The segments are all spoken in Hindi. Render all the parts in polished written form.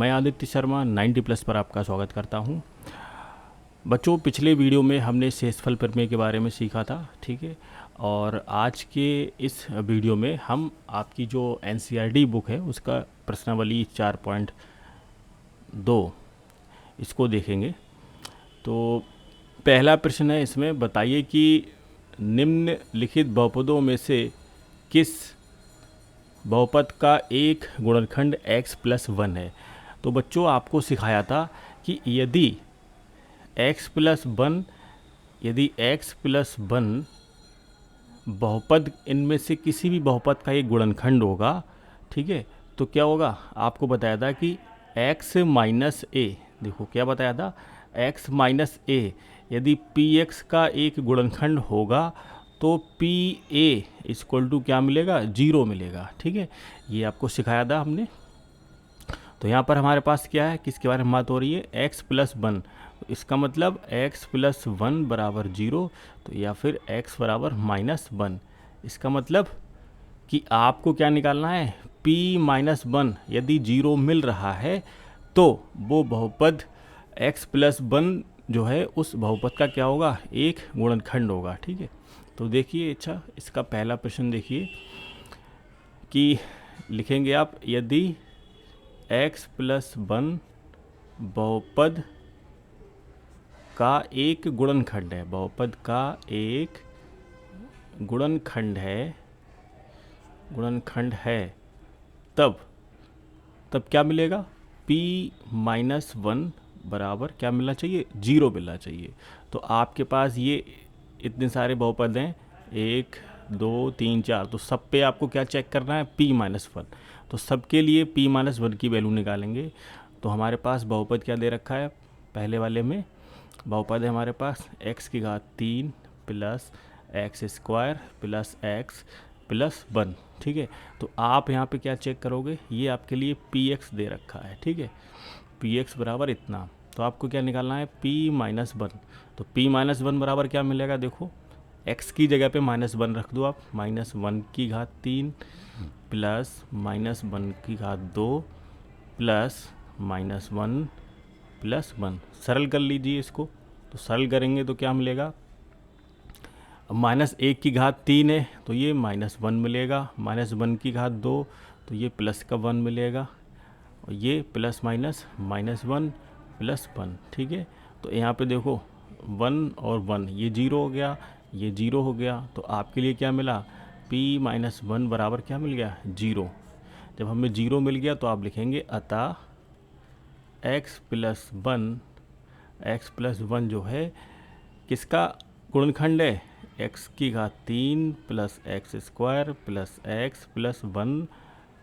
मैं आदित्य शर्मा 90+ पर आपका स्वागत करता हूं। बच्चों, पिछले वीडियो में हमने शेषफल प्रमेय के बारे में सीखा था, ठीक है। और आज के इस वीडियो में हम आपकी जो एनसीईआरटी बुक है उसका प्रश्नावली 4.2 इसको देखेंगे। तो पहला प्रश्न है इसमें, बताइए कि निम्नलिखित बहुपदों में से किस बहुपद का एक गुणनखंड x+1 है। तो बच्चों, आपको सिखाया था कि यदि x+1 बहुपद, इनमें से किसी भी बहुपद का एक गुणनखंड होगा, ठीक है, तो क्या होगा। आपको बताया था कि x-a, देखो क्या बताया था, x-a यदि px का एक गुणनखंड होगा तो pa इक्वल क्या मिलेगा, 0 मिलेगा, ठीक है। ये आपको सिखाया था हमने। तो यहाँ पर हमारे पास क्या है, किसके बारे में बात हो रही है, x+1। इसका मतलब x+1 बराबर 0, तो या फिर x बराबर -1। इसका मतलब कि आपको क्या निकालना है, p-1 यदि 0 मिल रहा है तो वो बहुपद x+1 जो है उस बहुपद का क्या होगा, एक गुणनखंड होगा, ठीक है। तो देखिए, अच्छा, इसका पहला प्रश्न देखिए कि लिखेंगे आप, यदि x+1 बहुपद का एक गुणनखंड है, बहुपद का एक गुणनखंड है, तब क्या मिलेगा, p-1 बराबर क्या मिलना चाहिए, 0 मिलना चाहिए। तो आपके पास ये इतने सारे बहुपद हैं, 1 2 3 4, तो सब पे आपको क्या चेक करना है, p-1। तो सबके लिए p-1 की वैल्यू निकालेंगे। तो हमारे पास बहुपद क्या दे रखा है, पहले वाले में बहुपद है हमारे पास x³ plus x² plus x+1, ठीक है। तो आप यहाँ पे क्या चेक करोगे, ये आपके लिए px दे रखा है, ठीक है, px बराबर इतना। तो आपको क्या निकालना है, p-1। तो p-1 बराबर क्या मिलेगा, देखो x की जगह पे -1 रख दो आप, -1³ प्लस -1² प्लस -1 प्लस 1। सरल कर लीजिए इसको। तो सरल करेंगे तो क्या मिलेगा, -1³ है तो ये -1 मिलेगा, -1² तो ये +1 मिलेगा, और ये प्लस माइनस -1 + 1, ठीक है। तो यहाँ पे देखो 1 और 1 ये 0 हो गया, ये 0 हो गया। तो आपके लिए क्या मिला, p-1 बराबर क्या मिल गया, 0। जब हमें 0 मिल गया तो आप लिखेंगे अतः x+1 जो है किसका गुणनखंड है, x³ plus x² plus x+1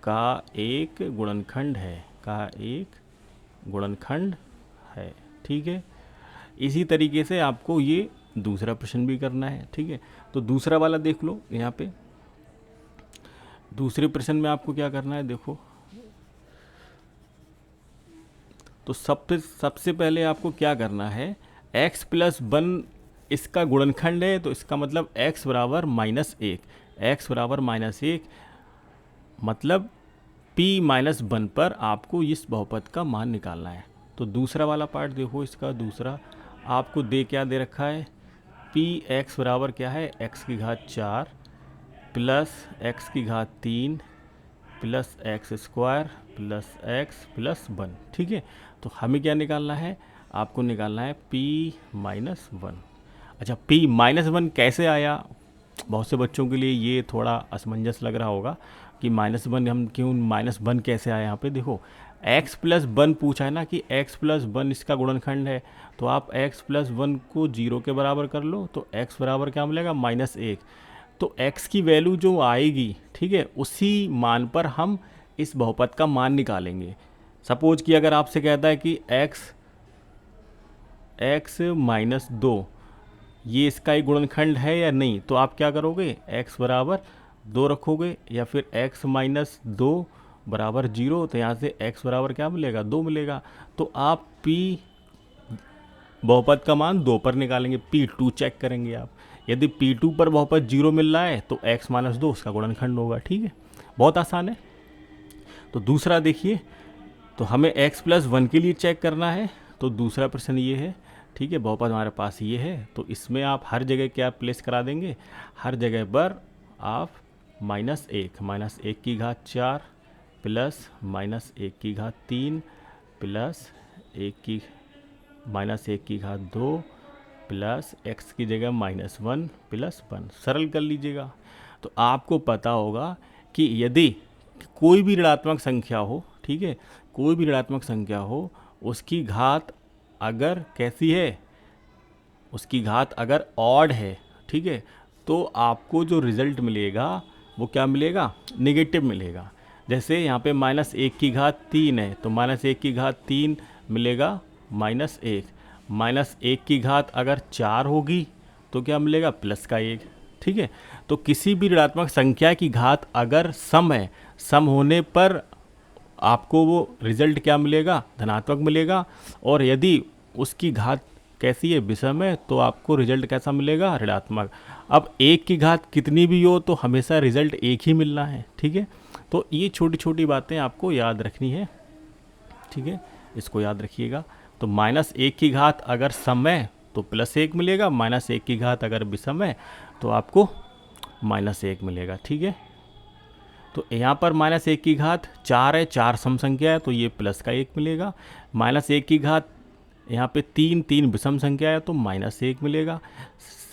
का एक गुणनखंड है, ठीक है। इसी तरीके से आपको ये दूसरा प्रश्न भी करना है, ठीक है। तो दूसरा वाला देख लो, यहाँ पे दूसरे प्रश्न में आपको क्या करना है, देखो। तो सबसे पहले आपको क्या करना है, x+1 इसका गुणनखंड है, तो इसका मतलब x बराबर -1, x बराबर -1 मतलब p-1 पर आपको इस बहुपद का मान निकालना है। तो दूसरा वाला पार्ट देखो, इसका दूसरा आपको क्या दे रखा है, px बराबर क्या है, x⁴ plus x³ plus x² plus x+1, ठीक है। तो हमें क्या निकालना है, आपको निकालना है p-1। अच्छा, p-1 कैसे आया, बहुत से बच्चों के लिए ये थोड़ा असमंजस लग रहा होगा कि -1 हम क्यों, -1 कैसे आया। यहाँ पे देखो x+1 पूछा है ना, कि x+1 इसका गुणनखंड है, तो आप x+1 को 0 के बराबर कर लो, तो x बराबर क्या मिलेगा, -1। तो x की वैल्यू जो आएगी, ठीक है, उसी मान पर हम इस बहुपद का मान निकालेंगे। सपोज कि अगर आपसे कहता है कि x-2 ये इसका एक गुणनखंड है या नहीं, तो आप क्या करोगे, x बराबर 2 रखोगे, या फिर x-2 बराबर 0, तो यहाँ से x बराबर क्या मिलेगा, 2 मिलेगा। तो आप p बहुपद का मान 2 पर निकालेंगे, p2 चेक करेंगे आप। यदि p2 पर बहुपद 0 मिल रहा है तो x-2 उसका गुणनखंड होगा, ठीक है। बहुत आसान है। तो दूसरा देखिए, तो हमें x+1 के लिए चेक करना है, तो दूसरा प्रश्न ये है, ठीक है। बहुपद हमारे पास ये है, तो इसमें आप हर जगह क्या प्लेस करा देंगे, हर जगह पर आप -1 की घात 4 प्लस -1 की घात 3 प्लस -1 की घात 2 प्लस x की जगह -1 प्लस 1 सरल कर लीजिएगा। तो आपको पता होगा कि यदि कोई भी ऋणात्मक संख्या हो, ठीक है, कोई भी ऋणात्मक संख्या हो, उसकी घात अगर कैसी है, उसकी घात अगर ऑड है, ठीक है, तो आपको जो रिजल्ट मिलेगा वो क्या मिलेगा, नेगेटिव मिलेगा। जैसे यहाँ पे -1 की घात 3 है, तो -1 की घात 3 मिलेगा -1। -1 की घात अगर 4 होगी तो क्या मिलेगा, +1, ठीक है। तो किसी भी ऋणात्मक संख्या की घात अगर सम है, सम होने पर आपको वो रिजल्ट क्या मिलेगा, धनात्मक मिलेगा। और यदि उसकी घात कैसी है, विषम है, तो आपको रिजल्ट कैसा मिलेगा, ऋणात्मक। अब 1 की घात कितनी भी हो तो हमेशा रिजल्ट 1 ही मिलना है, ठीक है। तो ये छोटी छोटी बातें आपको याद रखनी है, ठीक है, इसको याद रखिएगा। तो -1 की घात अगर सम है तो +1 मिलेगा, -1 की घात अगर विषम है तो आपको -1 मिलेगा, ठीक है। तो यहाँ पर -1 की घात 4 है, 4 सम संख्या है, तो ये +1 मिलेगा। -1 की घात यहाँ पे 3 विषम संख्या है, तो -1 मिलेगा।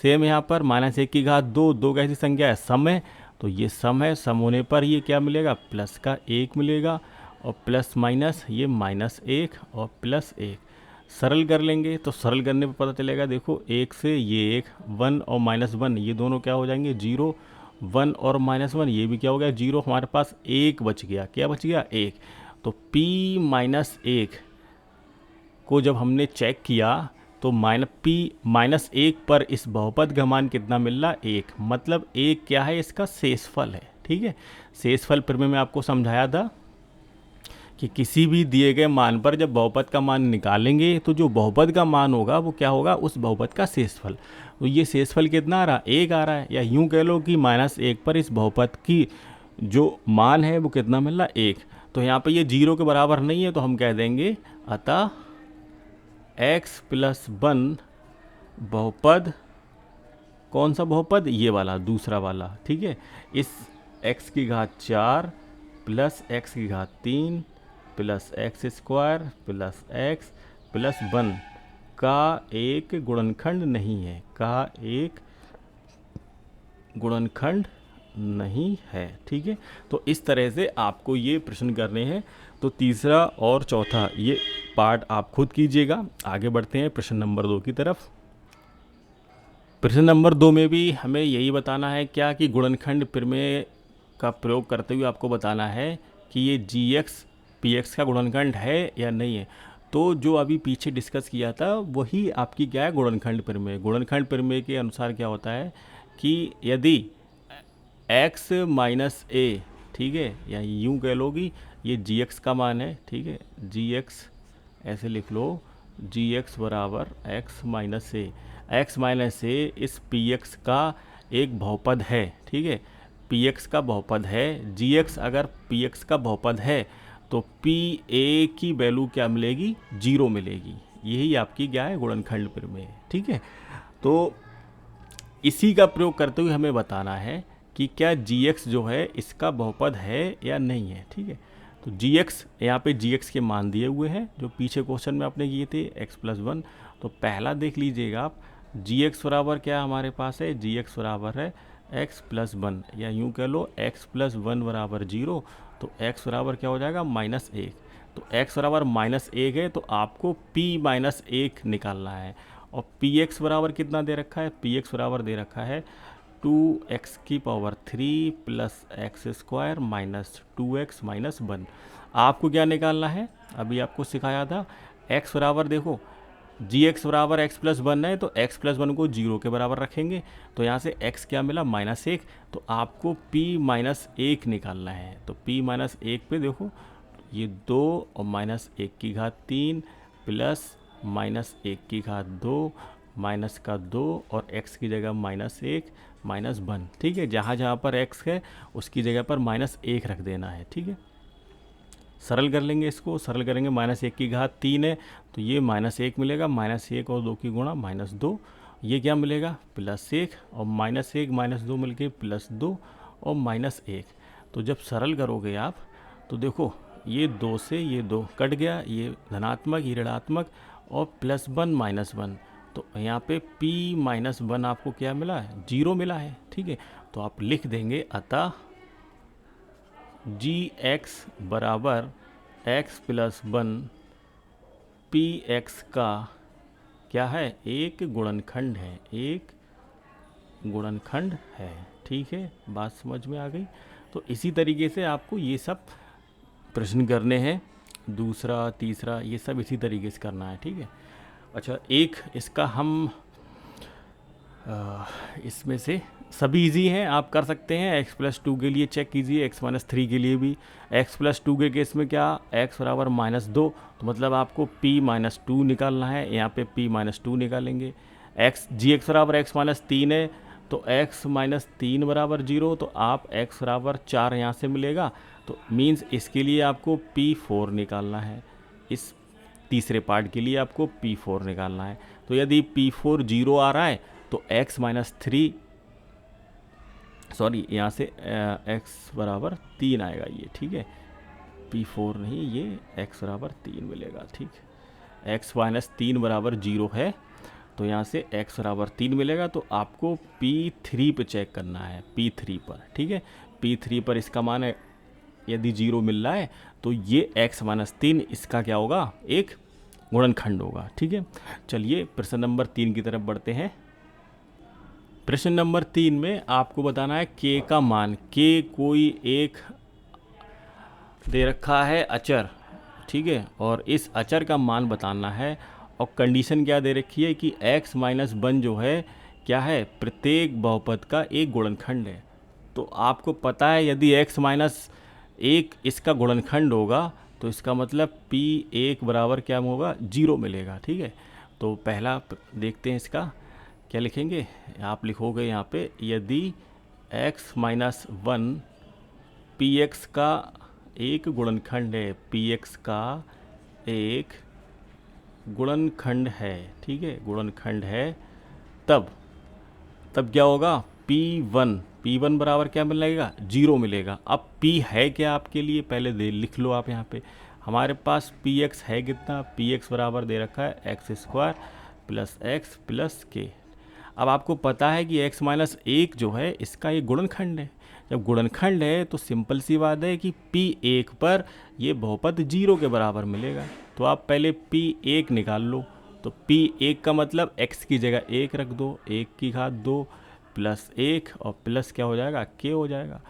सेम यहाँ पर -1 की घात 2 कैसी संख्या है, सम है, तो ये सम है, सम होने पर ये क्या मिलेगा, +1 मिलेगा। और प्लस माइनस ये -1 और +1 सरल कर लेंगे, तो सरल करने पर पता चलेगा, देखो 1 से ये 1, 1 और -1 ये दोनों क्या हो जाएंगे, 0। 1 और -1 ये भी क्या हो गया, 0। हमारे पास 1 बच गया, क्या बच गया, 1। तो P-1 को जब हमने चेक किया तो -1 पर इस बहुपद का मान कितना मिल रहा, 1। मतलब 1 क्या है, इसका शेषफल है, ठीक है। शेषफल प्रमेय में आपको समझाया था कि किसी भी दिए गए मान पर जब बहुपद का मान निकालेंगे तो जो बहुपद का मान होगा वो क्या होगा, उस बहुपद का शेषफल। तो ये शेषफल कितना आ रहा, 1 आ रहा है। या यूं कह लो कि -1 पर इस बहुपद की जो मान है वो कितना मिल रहा, 1। तो यहाँ पे ये 0 के बराबर नहीं है, तो हम कह देंगे अतः x+1 बहुपद, कौन सा बहुपद, ये वाला, दूसरा वाला, ठीक है। इस x की घात 4 प्लस x की घात 3 plus x² plus x plus 1 का एक गुणनखंड नहीं है, का एक गुणनखंड नहीं है, ठीक है। तो इस तरह से आपको ये प्रश्न करने हैं। तो तीसरा और चौथा ये पार्ट आप खुद कीजिएगा। आगे बढ़ते हैं प्रश्न नंबर 2 की तरफ। प्रश्न नंबर 2 में भी हमें यही बताना है क्या, कि गुणनखंड प्रमेय का प्रयोग करते हुए आपको बताना है कि ये GX PX का गुणनखंड है या नहीं है। तो जो अभी पीछे डिस्कस किया था वही आपकी क्या है, गुणनखंड प्रमेय। गुणनखंड प्रमेय के अनुसार क्या होता है कि यदि x - a, ठीक है, या यूं कह लो कि ये GX का मान है, ठीक है, GX ऐसे लिख लो, GX बराबर x - a। x - a इस PX का एक बहुपद है, ठीक है, PX का बहुपद है। GX अगर PX का बहुपद है तो PA की वैल्यू क्या मिलेगी, 0 मिलेगी। यही आपकी क्या है, गुणनखंड प्रमेय, ठीक है। तो इसी का प्रयोग करते हुए हमें बताना है कि क्या GX जो है इसका बहुपद है या नहीं है, ठीक है। तो GX, यहाँ पे GX के मान दिए हुए हैं जो पीछे क्वेश्चन में आपने किए थे, x+1। तो पहला देख लीजिएगा आप, GX बराबर क्या हमारे पास है, GX बराबर है x+1, या यूं कह लो x+1 बराबर 0। तो x बराबर क्या हो जाएगा, -1। तो x बराबर -1 है, तो आपको P-1 निकालना है। और PX बराबर कितना दे रखा है, PX बराबर दे रखा है 2x³ plus x² minus 2x - 1। आपको क्या निकालना है, अभी आपको सिखाया था, x बराबर देखो, GX बराबर x+1 है, तो x+1 को 0 के बराबर रखेंगे। तो यहाँ से x क्या मिला, -1। तो आपको P-1 निकालना है। तो P-1 पे देखो, ये 2 और -1 की घात 3 प्लस -1 की घात 2 माइनस का 2 और x की जगह -1 -1, ठीक है। जहाँ जहाँ पर x है उसकी जगह पर -1 रख देना है, ठीक है। सरल कर लेंगे, इसको सरल करेंगे, -1 की घात 3 है तो ये -1 मिलेगा, -1 और 2 की गुणा -2, ये क्या मिलेगा +1, और -1 -2 मिलके +2 और -1। तो जब सरल करोगे आप तो देखो ये 2 से ये 2 कट गया, ये धनात्मक ये ऋणात्मक, और +1 -1, तो यहाँ पे p-1 आपको क्या मिला है, 0 मिला है। ठीक है, तो आप लिख देंगे अतः gx बराबर x + 1 px का क्या है, एक गुणनखंड है, एक गुणनखंड है। ठीक है, बात समझ में आ गई। तो इसी तरीके से आपको ये सब प्रश्न करने हैं, दूसरा तीसरा ये सब इसी तरीके से करना है। ठीक है, अच्छा एक इसका हम इसमें से सभी इजी हैं, आप कर सकते हैं। x+2 के लिए चेक कीजिए, x-3 के लिए भी। x+2 के केस में क्या, x बराबर -2, तो मतलब आपको p-2 निकालना है, यहाँ पे p-2 निकालेंगे। gx बराबर x-3 है तो x-3 बराबर 0, तो आप x बराबर 4 यहाँ से मिलेगा, तो मीन्स इसके लिए आपको p4 निकालना है। इस तीसरे पार्ट के लिए आपको p4 निकालना है। तो यदि p4 0 आ रहा है तो x-3 सॉरी यहाँ से x बराबर 3 आएगा ये। ठीक है, p4 नहीं, ये x बराबर 3 मिलेगा। ठीक, x-3 बराबर 0 है तो यहाँ से x बराबर 3 मिलेगा, तो आपको p3 पे चेक करना है, p3 पर। ठीक है, p3 पर इसका मान है यदि 0 मिल रहा है तो ये x-3 इसका क्या होगा, एक गुणनखंड होगा। ठीक है, चलिए प्रश्न नंबर 3 की तरफ बढ़ते हैं। प्रश्न नंबर 3 में आपको बताना है k का मान, k कोई एक दे रखा है अचर, ठीक है, और इस अचर का मान बताना है, और कंडीशन क्या दे रखी है कि x-1 जो है क्या है, प्रत्येक बहुपद का एक गुणनखंड है। तो आपको पता है यदि x-1 इसका गुणनखंड होगा तो इसका मतलब p1 बराबर क्या होगा, 0 मिलेगा। ठीक है, तो पहला देखते हैं इसका क्या लिखेंगे। आप लिखोगे यहाँ पे यदि x-1 px का एक गुणनखंड है, px का एक गुणनखंड है, ठीक है, गुणनखंड है, तब क्या होगा, p1 बराबर क्या मिलेगा, 0 मिलेगा। अब p है क्या आपके लिए, पहले दे लिख लो आप यहाँ पे। हमारे पास px है कितना, px बराबर दे रखा है x² + x + k। अब आपको पता है कि x-1 जो है इसका ये गुणनखंड है। जब गुणनखंड है तो सिंपल सी बात है कि p1 पर ये बहुपद 0 के बराबर मिलेगा। तो आप पहले p1 निकाल लो, तो p1 का मतलब x की जगह 1 रख दो, 1 की घात 2 + 1 और प्लस क्या हो जाएगा, k हो जाएगा।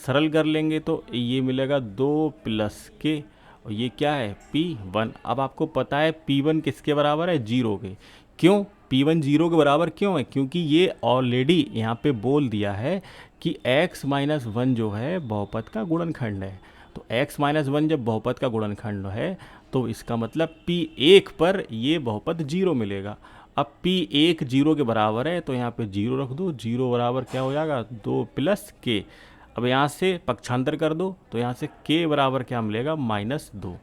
सरल कर लेंगे तो ये मिलेगा 2 + k, और ये क्या है, p1। अब आपको पता है p1 किसके बराबर है, 0 के। क्यों p1 0 के बराबर क्यों है, क्योंकि ये ऑलरेडी यहाँ पे बोल दिया है कि x-1 जो है बहुपद का गुणनखंड है। तो x-1 जब बहुपद का गुणनखंड है तो इसका मतलब p1 पर ये बहुपद 0 मिलेगा। अब p1 0 के बराबर है तो यहाँ पे 0 रख दो, 0 बराबर क्या हो जाएगा, 2 + k। अब यहाँ से पक्षांतर कर दो तो यहाँ से k बराबर क्या मिलेगा, -2।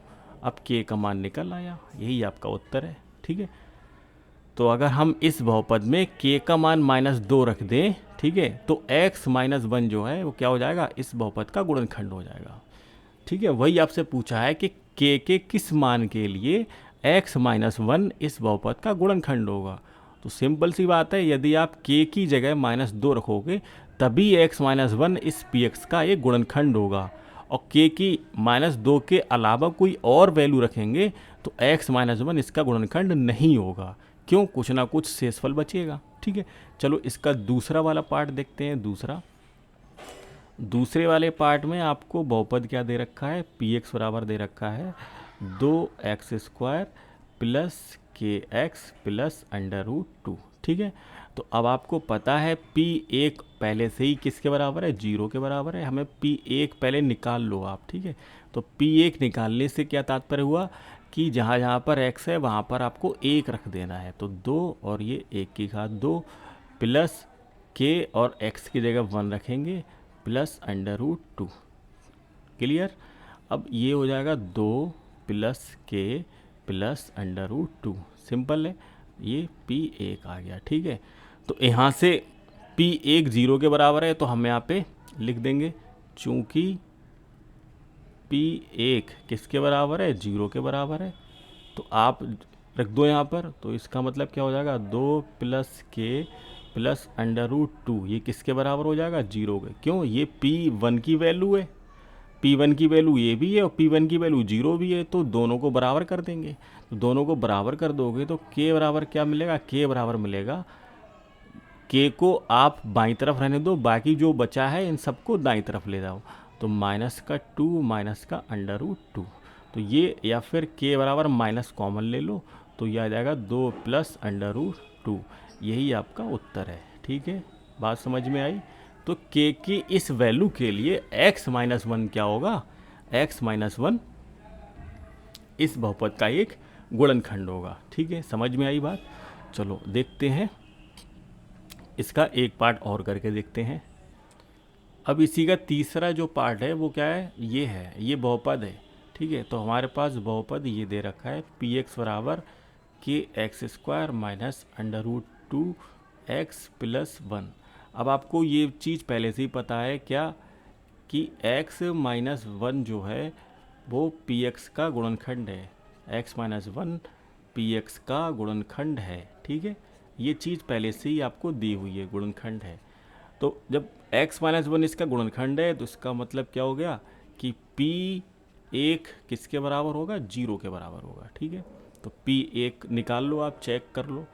अब k का मान निकल आया, यही आपका उत्तर है। ठीक है, तो अगर हम इस बहुपद में k का मान -2 रख दें, ठीक है, तो x-1 जो है वो क्या हो जाएगा, इस बहुपद का गुणनखंड हो जाएगा। ठीक है, वही आपसे पूछा है कि k के किस मान के लिए x-1 इस बहुपद का गुणनखंड होगा। तो सिंपल सी बात है, यदि आप k की जगह -2 रखोगे तभी x-1 इस px का एक गुणनखंड होगा, और k की -2 के अलावा कोई और वैल्यू रखेंगे तो x-1 इसका गुणनखंड नहीं होगा। क्यों, कुछ ना कुछ शेषफल बचेगा। ठीक है, चलो इसका दूसरा वाला पार्ट देखते हैं। दूसरे वाले पार्ट में आपको बहुपद क्या दे रखा है, px बराबर दे रखा है 2x² + kx + √2। ठीक है, तो अब आपको पता है p1 पहले से ही किसके बराबर है, 0 के बराबर है। हमें p1 पहले निकाल लो आप। ठीक है, तो p1 निकालने से क्या तात्पर्य हुआ कि जहाँ जहाँ पर x है वहाँ पर आपको 1 रख देना है। तो 2 और ये 1 की घात 2 + k और x की जगह 1 रखेंगे + √2। क्लियर। अब ये हो जाएगा 2 प्लस के प्लस अंडर रूट 2, सिंपल है, ये P1 आ गया। ठीक है, तो यहाँ से P1 0 के बराबर है तो हम यहाँ पे लिख देंगे, चूँकि P1 किसके बराबर है, 0 के बराबर है, तो आप रख दो यहाँ पर। तो इसका मतलब क्या हो जाएगा, 2 प्लस के प्लस अंडर रूट 2, ये किसके बराबर हो जाएगा, 0 के। क्यों, ये P1 की वैल्यू है, P1 की वैल्यू ये भी है और P1 की वैल्यू 0 भी है, तो दोनों को बराबर कर देंगे। तो दोनों को बराबर कर दोगे तो K बराबर क्या मिलेगा, K बराबर मिलेगा, K को आप बाईं तरफ रहने दो, बाकी जो बचा है इन सबको दाईं तरफ ले जाओ। तो माइनस का 2 माइनस का अंडर रूट 2, तो ये, या फिर K बराबर माइनस कॉमन ले लो तो ये आ जाएगा 2 प्लस अंडर रूट 2, यही आपका उत्तर है। ठीक है, बात समझ में आई। तो K की इस वैल्यू के लिए x माइनस 1 क्या होगा, x माइनस 1 इस बहुपद का एक गुणनखंड होगा। ठीक है, समझ में आई बात। चलो देखते हैं, इसका एक पार्ट और करके देखते हैं। अब इसी का तीसरा जो पार्ट है वो क्या है, ये है, ये बहुपद है। ठीक है, तो हमारे पास बहुपद ये दे रखा है, Px बराबर kx² minus under root 2x plus 1। अब आपको ये चीज़ पहले से ही पता है क्या, कि x माइनस 1 जो है वो Px का गुणनखंड है, x माइनस 1 Px का गुणनखंड है। ठीक है, ये चीज़ पहले से ही आपको दी हुई है, गुणनखंड है। तो जब x माइनस 1 इसका गुणनखंड है तो इसका मतलब क्या हो गया कि P1 किसके बराबर होगा, 0 के बराबर होगा। ठीक है, तो P1 निकाल लो, आप चेक कर लो।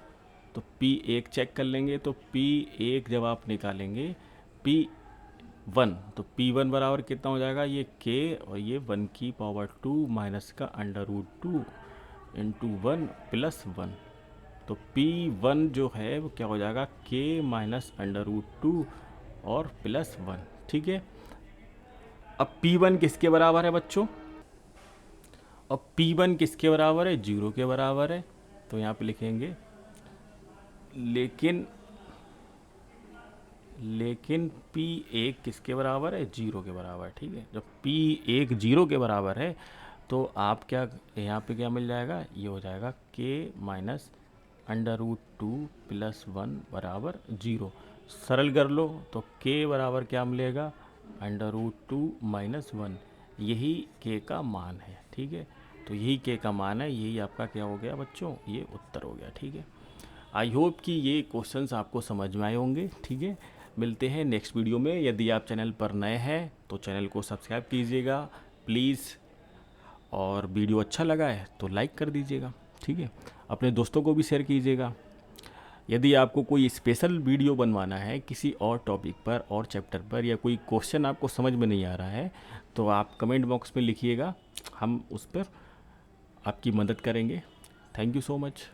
तो P1 चेक कर लेंगे, तो P1 जब आप निकालेंगे P1, तो P1 बराबर कितना हो जाएगा, ये K और ये 1 की पावर 2 माइनस का अंडर रूट 2 इंटू 1 प्लस 1। तो P1 जो है वो क्या हो जाएगा, K माइनस अंडर रूट 2 और प्लस 1। ठीक है, अब P1 किसके बराबर है बच्चों, अब P1 किसके बराबर है, 0 के बराबर है। तो यहाँ पे लिखेंगे लेकिन P1 किसके बराबर है, 0 के बराबर है। ठीक है, जब P1 0 के बराबर है तो आप क्या, यहाँ पे क्या मिल जाएगा, ये हो जाएगा K minus under root 2 plus 1 बराबर 0। सरल कर लो तो K बराबर क्या मिलेगा, अंडर रूट 2 माइनस 1, यही K का मान है। ठीक है, तो यही K का मान है, यही आपका क्या हो गया बच्चों, ये उत्तर हो गया। ठीक है, आई होप कि ये क्वेश्चंस आपको समझ में आए होंगे। ठीक है, मिलते हैं नेक्स्ट वीडियो में। यदि आप चैनल पर नए हैं तो चैनल को सब्सक्राइब कीजिएगा प्लीज़, और वीडियो अच्छा लगा है तो लाइक कर दीजिएगा। ठीक है, अपने दोस्तों को भी शेयर कीजिएगा। यदि आपको कोई स्पेशल वीडियो बनवाना है किसी और टॉपिक पर और चैप्टर पर, या कोई क्वेश्चन आपको समझ में नहीं आ रहा है, तो आप कमेंट बॉक्स में लिखिएगा, हम उस पर आपकी मदद करेंगे। Thank you so much.